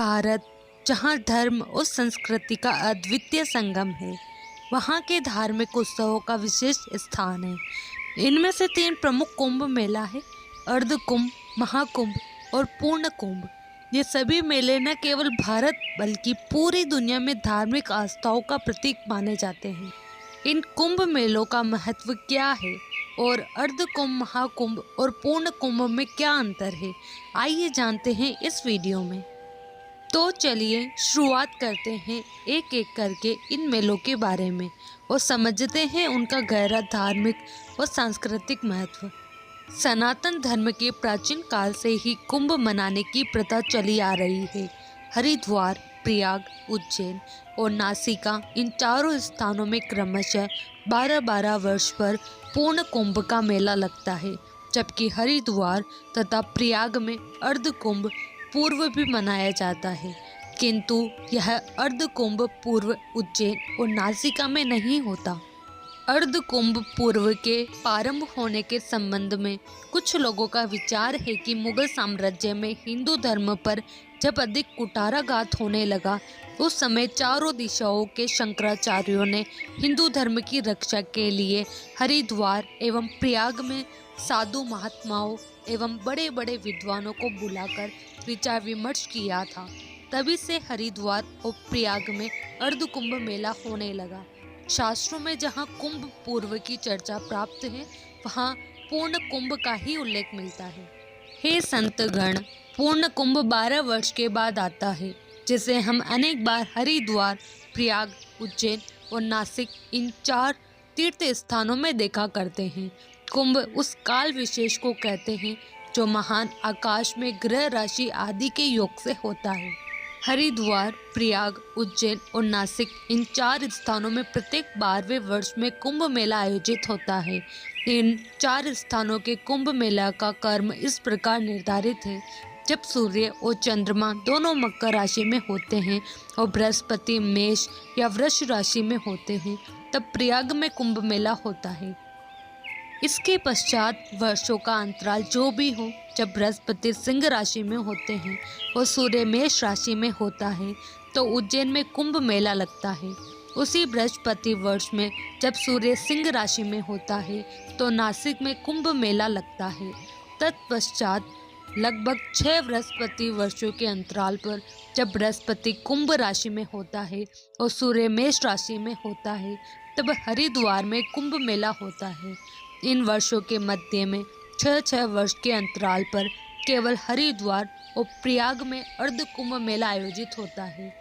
भारत, जहाँ धर्म और संस्कृति का अद्वितीय संगम है, वहाँ के धार्मिक उत्सवों का विशेष स्थान है। इनमें से 3 प्रमुख कुंभ मेला है: अर्ध कुंभ, महाकुंभ और पूर्ण कुंभ। ये सभी मेले न केवल भारत बल्कि पूरी दुनिया में धार्मिक आस्थाओं का प्रतीक माने जाते हैं। इन कुंभ मेलों का महत्व क्या है और अर्ध कुंभ, महाकुंभ और पूर्ण कुंभ में क्या अंतर है, आइए जानते हैं इस वीडियो में। तो चलिए शुरुआत करते हैं एक एक करके इन मेलों के बारे में और समझते हैं उनका गहरा धार्मिक और सांस्कृतिक महत्व। सनातन धर्म के प्राचीन काल से ही कुंभ मनाने की प्रथा चली आ रही है। हरिद्वार, प्रयाग, उज्जैन और नासिका, इन चारों स्थानों में क्रमशः 12-12 वर्ष पर पूर्ण कुंभ का मेला लगता है, जबकि हरिद्वार तथा प्रयाग में अर्ध कुंभ पूर्व भी मनाया जाता है। किंतु यह अर्ध कुंभ पूर्व उज्जैन और नासिका में नहीं होता। अर्ध कुंभ पूर्व के प्रारंभ होने के संबंध में कुछ लोगों का विचार है कि मुगल साम्राज्य में हिंदू धर्म पर जब अधिक कुठाराघात होने लगा, उस समय चारों दिशाओं के शंकराचार्यों ने हिंदू धर्म की रक्षा के लिए हरिद्वार एवं प्रयाग में साधु महात्माओं एवं बड़े बड़े विद्वानों को बुलाकर विचार विमर्श किया था। तभी से हरिद्वार और प्रयाग में अर्ध कुंभ मेला होने लगा। शास्त्रों में जहाँ कुंभ पूर्व की चर्चा प्राप्त है, वहाँ पूर्ण कुंभ का ही उल्लेख मिलता है। हे संतगण, पूर्ण कुंभ 12 वर्ष के बाद आता है, जिसे हम अनेक बार हरिद्वार, प्रयाग, उज्जैन और नासिक, इन 4 तीर्थ स्थानों में देखा करते हैं। कुंभ उस काल विशेष को कहते हैं जो महान आकाश में ग्रह राशि आदि के योग से होता है। हरिद्वार, प्रयाग, उज्जैन और नासिक, इन 4 स्थानों में प्रत्येक 12वें वर्ष में कुंभ मेला आयोजित होता है। इन 4 स्थानों के कुंभ मेला का कर्म इस प्रकार निर्धारित है: जब सूर्य और चंद्रमा दोनों मकर राशि में होते हैं और बृहस्पति मेष या वृष राशि में होते हैं, तब प्रयाग में कुंभ मेला होता है। इसके पश्चात वर्षों का अंतराल जो भी हो, जब बृहस्पति सिंह राशि में होते हैं और सूर्य मेष राशि में होता है, तो उज्जैन में कुंभ मेला लगता है। उसी बृहस्पति वर्ष में जब सूर्य सिंह राशि में होता है, तो नासिक में कुंभ मेला लगता है। तत्पश्चात लगभग 6 बृहस्पति वर्षों के अंतराल पर जब बृहस्पति कुंभ राशि में होता है और सूर्य मेष राशि में होता है, तब हरिद्वार में कुंभ मेला होता है। इन वर्षों के मध्य में 6-6 वर्ष के अंतराल पर केवल हरिद्वार और प्रयाग में अर्ध कुंभ मेला आयोजित होता है।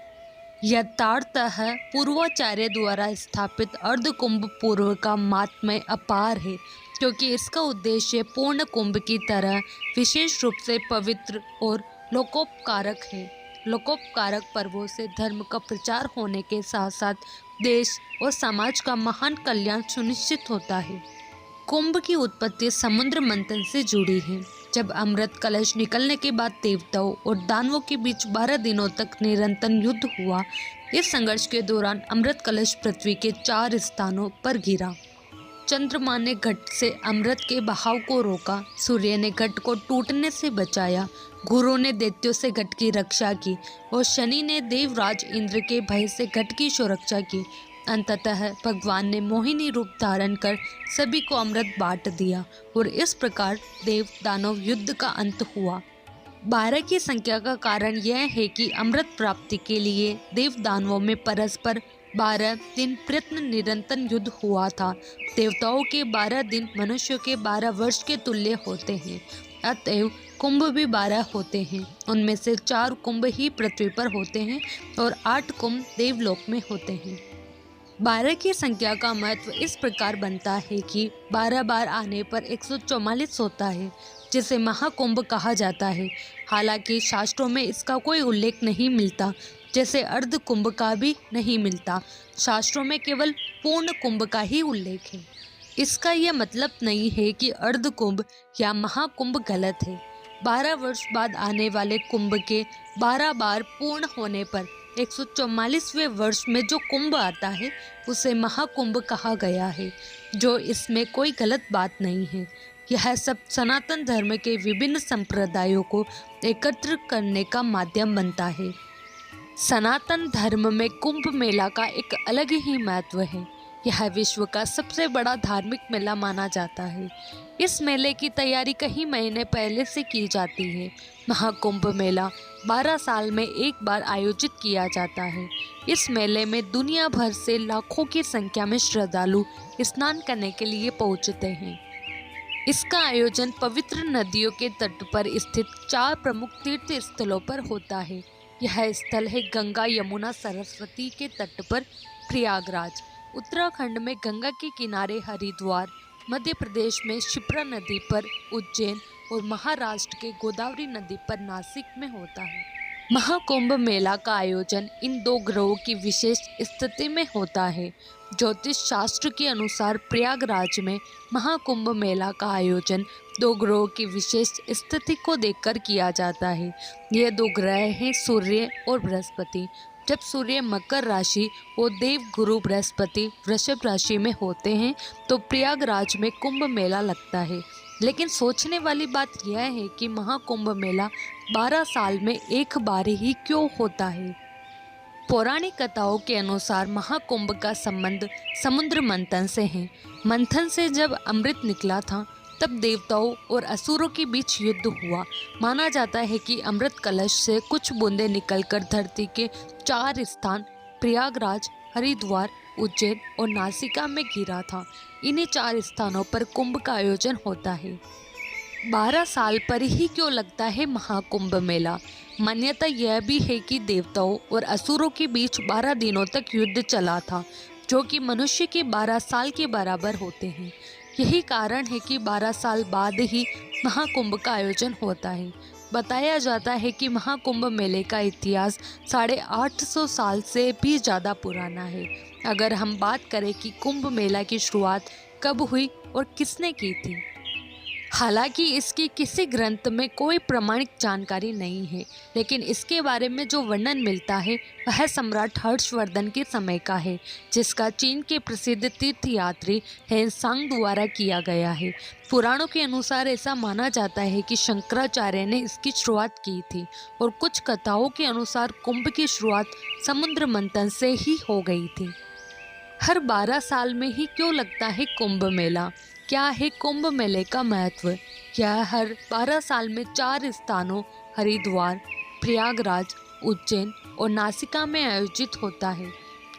यथार्थतः पूर्वाचार्य द्वारा स्थापित अर्ध कुंभ पूर्व का माहात्म्य अपार है, क्योंकि इसका उद्देश्य पूर्ण कुंभ की तरह विशेष रूप से पवित्र और लोकोपकारक है। लोकोपकारक पर्वों से धर्म का प्रचार होने के साथ साथ देश और समाज का महान कल्याण सुनिश्चित होता है। कुंभ की उत्पत्ति समुद्र मंथन से जुड़ी है। जब अमृत कलश निकलने के बाद देवताओं और दानवों के बीच 12 दिनों तक निरंतर युद्ध हुआ। इस संघर्ष के दौरान अमृत कलश पृथ्वी के 4 स्थानों पर गिरा। चंद्रमा ने घट से अमृत के बहाव को रोका, सूर्य ने घट को टूटने से बचाया, गुरु ने दैत्यों से घट की रक्षा की और शनि ने देवराज इंद्र के भय से घट की सुरक्षा की। अंततः भगवान ने मोहिनी रूप धारण कर सभी को अमृत बांट दिया और इस प्रकार देव दानव युद्ध का अंत हुआ। 12 की संख्या का कारण यह है कि अमृत प्राप्ति के लिए देव दानवों में परस्पर 12 दिन प्रयत्न निरंतर युद्ध हुआ था। देवताओं के 12 दिन मनुष्यों के 12 वर्ष के तुल्य होते हैं, अतएव कुंभ भी 12 होते हैं। उनमें से 4 कुंभ ही पृथ्वी पर होते हैं और 8 कुंभ देवलोक में होते हैं। 12 की संख्या का महत्व इस प्रकार बनता है कि 12 बार आने पर 144 होता है, जिसे महाकुंभ कहा जाता है। हालांकि शास्त्रों में इसका कोई उल्लेख नहीं मिलता, जैसे अर्ध कुंभ का भी नहीं मिलता। शास्त्रों में केवल पूर्ण कुंभ का ही उल्लेख है। इसका यह मतलब नहीं है कि अर्ध कुंभ या महाकुंभ गलत है। 12 वर्ष बाद आने वाले कुंभ के 12 बार पूर्ण होने पर 144वें वर्ष में जो कुंभ आता है, उसे महाकुंभ कहा गया है, जो इसमें कोई गलत बात नहीं है। यह सब सनातन धर्म के विभिन्न संप्रदायों को एकत्र करने का माध्यम बनता है। सनातन धर्म में कुंभ मेला का एक अलग ही महत्व है। यह विश्व का सबसे बड़ा धार्मिक मेला माना जाता है। इस मेले की तैयारी कई महीने पहले से की जाती है। महाकुंभ मेला 12 साल में एक बार आयोजित किया जाता है। इस मेले में दुनिया भर से लाखों की संख्या में श्रद्धालु स्नान करने के लिए पहुंचते हैं। इसका आयोजन पवित्र नदियों के तट पर स्थित 4 प्रमुख तीर्थ स्थलों पर होता है। यह स्थल है गंगा, यमुना, सरस्वती के तट पर प्रयागराज, उत्तराखंड में गंगा के किनारे हरिद्वार, मध्य प्रदेश में क्षिप्रा नदी पर उज्जैन और महाराष्ट्र के गोदावरी नदी पर नासिक में होता है। महाकुंभ मेला का आयोजन इन 2 ग्रहों की विशेष स्थिति में होता है। ज्योतिष शास्त्र के अनुसार प्रयागराज में महाकुंभ मेला का आयोजन 2 ग्रहों की विशेष स्थिति को देखकर किया जाता है। ये 2 ग्रह हैं सूर्य और बृहस्पति। जब सूर्य मकर राशि और देव गुरु बृहस्पति वृषभ राशि में होते हैं तो प्रयागराज में कुंभ मेला लगता है। लेकिन सोचने वाली बात यह है कि महाकुंभ मेला 12 साल में एक बार ही क्यों होता है। पौराणिक कथाओं के अनुसार महाकुंभ का संबंध समुद्र मंथन से है। मंथन से जब अमृत निकला था तब देवताओं और असुरों के बीच युद्ध हुआ। माना जाता है कि अमृत कलश से कुछ बूंदें निकलकर धरती के 4 स्थान प्रयागराज, हरिद्वार, उज्जैन और नासिका में गिरा था। इन्हीं 4 स्थानों पर कुंभ का आयोजन होता है। 12 साल पर ही क्यों लगता है महाकुंभ मेला। मान्यता यह भी है कि देवताओं और असुरों के बीच 12 दिनों तक युद्ध चला था, जो कि मनुष्य के 12 साल के बराबर होते हैं। यही कारण है कि 12 साल बाद ही महाकुंभ का आयोजन होता है। बताया जाता है कि महाकुंभ मेले का इतिहास 850 साल से भी ज़्यादा पुराना है। अगर हम बात करें कि कुंभ मेला की शुरुआत कब हुई और किसने की थी, हालांकि इसकी किसी ग्रंथ में कोई प्रमाणिक जानकारी नहीं है, लेकिन इसके बारे में जो वर्णन मिलता है वह सम्राट हर्षवर्धन के समय का है, जिसका चीन के प्रसिद्ध तीर्थयात्री हेनसांग द्वारा किया गया है। पुराणों के अनुसार ऐसा माना जाता है कि शंकराचार्य ने इसकी शुरुआत की थी और कुछ कथाओं के अनुसार कुंभ की शुरुआत समुद्र मंथन से ही हो गई थी। हर 12 साल में ही क्यों लगता है कुंभ मेला। क्या है कुंभ मेले का महत्व। यह हर 12 साल में 4 स्थानों हरिद्वार, प्रयागराज, उज्जैन और नासिका में आयोजित होता है।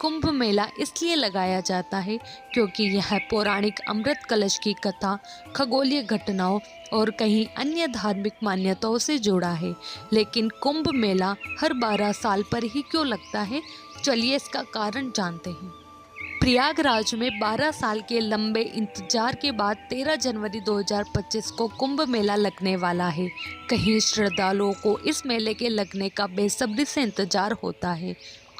कुंभ मेला इसलिए लगाया जाता है क्योंकि यह पौराणिक अमृत कलश की कथा, खगोलीय घटनाओं और कई अन्य धार्मिक मान्यताओं से जुड़ा है। लेकिन कुंभ मेला हर 12 साल पर ही क्यों लगता है, चलिए इसका कारण जानते हैं। प्रयागराज में 12 साल के लंबे इंतजार के बाद 13 जनवरी 2025 को कुंभ मेला लगने वाला है। कहीं श्रद्धालुओं को इस मेले के लगने का बेसब्री से इंतजार होता है।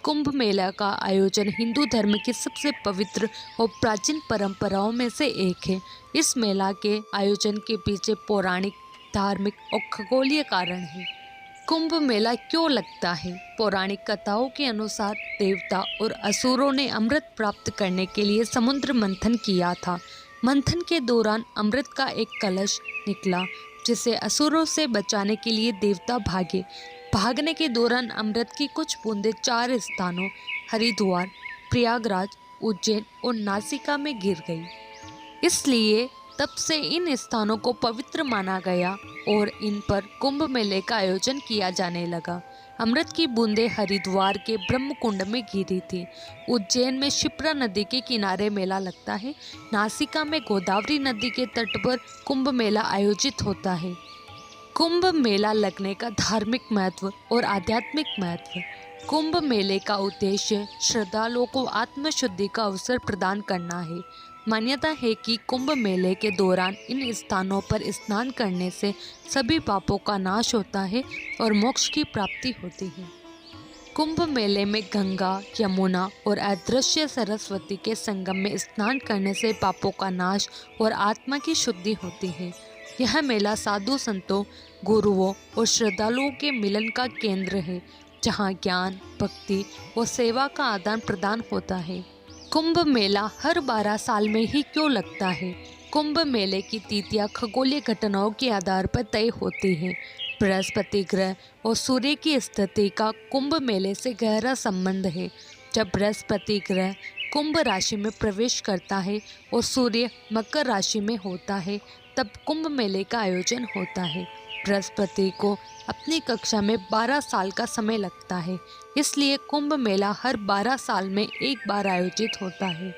कुंभ मेला का आयोजन हिंदू धर्म की सबसे पवित्र और प्राचीन परंपराओं में से एक है। इस मेला के आयोजन के पीछे पौराणिक, धार्मिक और खगोलीय कारण है। कुंभ मेला क्यों लगता है। पौराणिक कथाओं के अनुसार देवता और असुरों ने अमृत प्राप्त करने के लिए समुद्र मंथन किया था। मंथन के दौरान अमृत का एक कलश निकला, जिसे असुरों से बचाने के लिए देवता भागे। भागने के दौरान अमृत की कुछ बूंदें 4 स्थानों हरिद्वार, प्रयागराज, उज्जैन और नासिका में गिर गई। इसलिए तब से इन स्थानों को पवित्र माना गया और इन पर कुंभ मेले का आयोजन किया जाने लगा। अमृत की बूंदें हरिद्वार के ब्रह्मकुंड में गिरी थी। उज्जैन में क्षिप्रा नदी के किनारे मेला लगता है। नासिका में गोदावरी नदी के तट पर कुंभ मेला आयोजित होता है। कुंभ मेला लगने का धार्मिक महत्व और आध्यात्मिक महत्व। कुंभ मेले का उद्देश्य श्रद्धालुओं को आत्मशुद्धि का अवसर प्रदान करना है। मान्यता है कि कुंभ मेले के दौरान इन स्थानों पर स्नान करने से सभी पापों का नाश होता है और मोक्ष की प्राप्ति होती है। कुंभ मेले में गंगा, यमुना और अदृश्य सरस्वती के संगम में स्नान करने से पापों का नाश और आत्मा की शुद्धि होती है। यह मेला साधु संतों, गुरुओं और श्रद्धालुओं के मिलन का केंद्र है, जहाँ ज्ञान, भक्ति और सेवा का आदान प्रदान होता है। कुंभ मेला हर 12 साल में ही क्यों लगता है। कुंभ मेले की तिथियां खगोलीय घटनाओं के आधार पर तय होती हैं। बृहस्पति ग्रह और सूर्य की स्थिति का कुंभ मेले से गहरा संबंध है। जब बृहस्पति ग्रह कुंभ राशि में प्रवेश करता है और सूर्य मकर राशि में होता है, तब कुंभ मेले का आयोजन होता है। बृहस्पति को अपनी कक्षा में 12 साल का समय लगता है, इसलिए कुंभ मेला हर 12 साल में एक बार आयोजित होता है।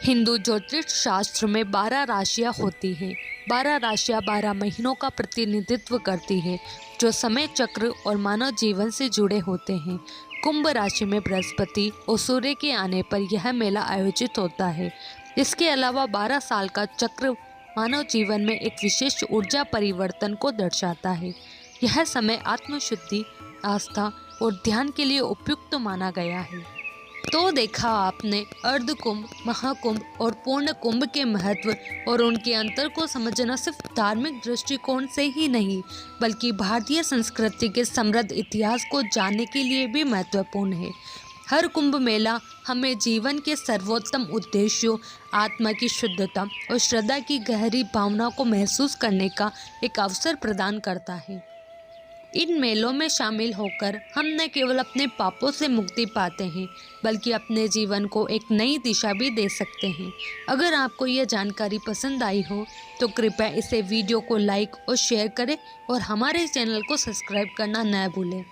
हिंदू ज्योतिष शास्त्र में 12 राशियां होती हैं। 12 राशियां 12 महीनों का प्रतिनिधित्व करती है, जो समय चक्र और मानव जीवन से जुड़े होते हैं। कुंभ राशि में बृहस्पति और सूर्य के आने पर यह मेला आयोजित होता है। इसके अलावा 12 साल का चक्र मानव जीवन में एक विशेष ऊर्जा परिवर्तन को दर्शाता है। यह समय आत्मशुद्धि, आस्था और ध्यान के लिए उपयुक्त माना गया है। तो देखा आपने अर्ध कुंभ, महाकुंभ और पूर्ण कुंभ के महत्व और उनके अंतर को समझना सिर्फ धार्मिक दृष्टिकोण से ही नहीं, बल्कि भारतीय संस्कृति के समृद्ध इतिहास को जानने के लिए भी महत्वपूर्ण है। हर कुंभ मेला हमें जीवन के सर्वोत्तम उद्देश्यों, आत्मा की शुद्धता और श्रद्धा की गहरी भावना को महसूस करने का एक अवसर प्रदान करता है। इन मेलों में शामिल होकर हम न केवल अपने पापों से मुक्ति पाते हैं, बल्कि अपने जीवन को एक नई दिशा भी दे सकते हैं। अगर आपको यह जानकारी पसंद आई हो तो कृपया इसे वीडियो को लाइक और शेयर करें और हमारे चैनल को सब्सक्राइब करना न भूलें।